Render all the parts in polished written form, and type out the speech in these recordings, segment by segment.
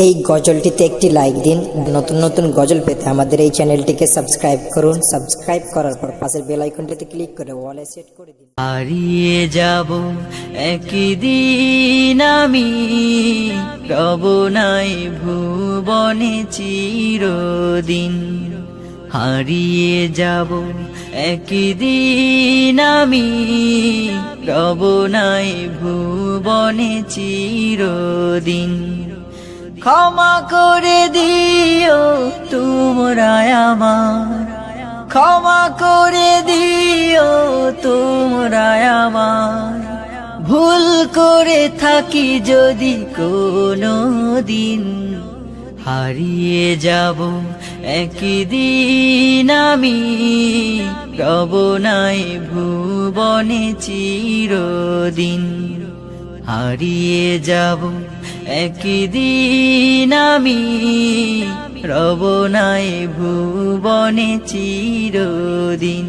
এই গজলটিতে একটি লাইক দিন। নতুন নতুন গজল পেতে আমাদের এই চ্যানেলটিকে সাবস্ক্রাইব করুন। সাবস্ক্রাইব করার পর পাশের বেল আইকনটিতে ক্লিক করে অলে সেট করে দিন। হারিয়ে যাব একদিন আমি, রব নাই ভুবনে চিরদিন। হারিয়ে যাব একদিন আমি, রব নাই ভুবনে চিরদিন। ক্ষমা করে দিও তোমরা আমার, ক্ষমা করে দিও তোমরা আমার। ভুল করে থাকি যদি কোনো দিন, হারিয়ে যাব একদিন আমি, রব নাই ভুবনে চিরদিন। হারিয়ে যাব একদিন আমি, রব নাই ভুবনে চিরদিন।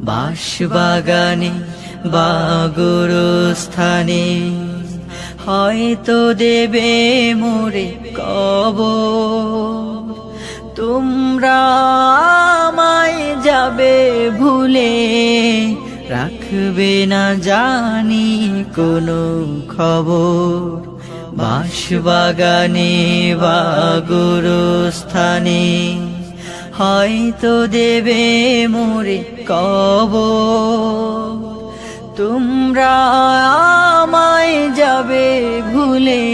বাঁশবাগানে বা গোরস্থানে হয়তো দেবে মোরে কবর। তোমরা আমায় যাবে ভুলে, রাখবে না জানি কোনো খবর। বাঁশবাগানে বা গোরস্থানে হয়তো দেবে মোরে কবর। তোমরা আমায় যাবে ভুলে,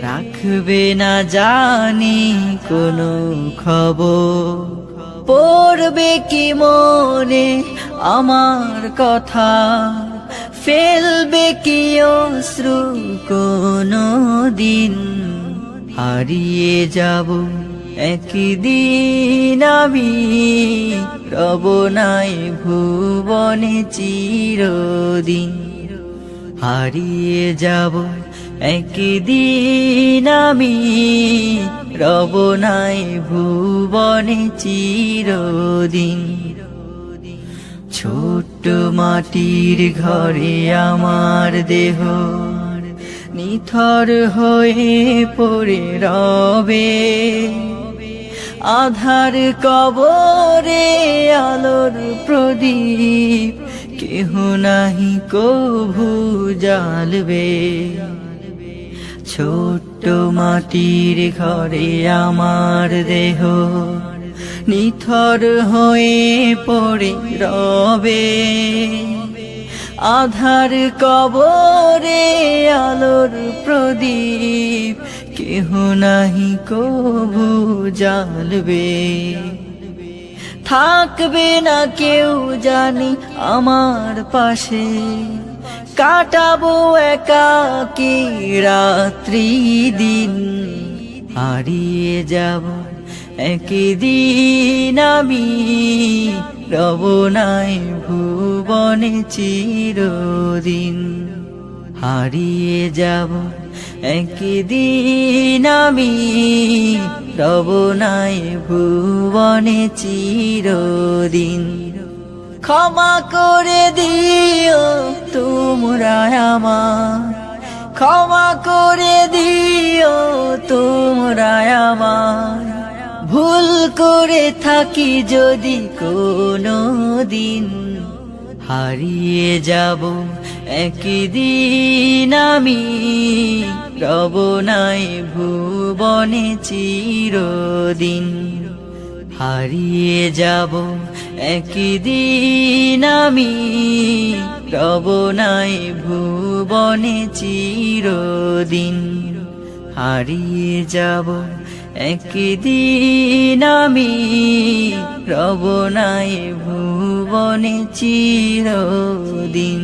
রাখবে না জানি কোনো খবর। পড়বে কি মনে আমার কথা, ফেলবে কি অশ্রু কোনো দিন। হারিয়ে যাব একদিন আমি, রব নাই ভুবনে চিরদিন। হারিয়ে যাব একদিন আমি, রব নাই ভুবনে চিরদিন। ছোট্ট মাটির ঘরে আমার দেহ নিথর হয়ে পড়ে রবে। আধার কবরে আলোর প্রদীপ কেহ নাহি কভু জ্বালবে। ছোট্ট মাটির ঘরে আমার দেহ নিথর হয়ে পড়ে রবে। আধার কবরে আলোর প্রদীপ কেহ নাহি কভু জ্বালবে। থাকবে না কেউ জানি আমার পাশে, কাটাবো একাকী রাত্রি দিন। হারিয়ে যাব একদিন আমি, রব নাই ভুবনে চিরদিন। হারিয়ে যাব একদিন আমি, রব নাই ভুবনে চিরদিন। ক্ষমা করে দিও তোমরা আমার, ক্ষমা করে দিও তোমরা আমার। ভুল করে থাকি যদি কোনো দিন, হারিয়ে যাব একদিন আমি, রব নাই ভুবনে চিরদিন। হারিয়ে যাব একদিন আমি, রব নাই ভুবনে চিরদিন। হারিয়ে যাব একদিন আমি, রব নাই ভুবনে চিরদিন।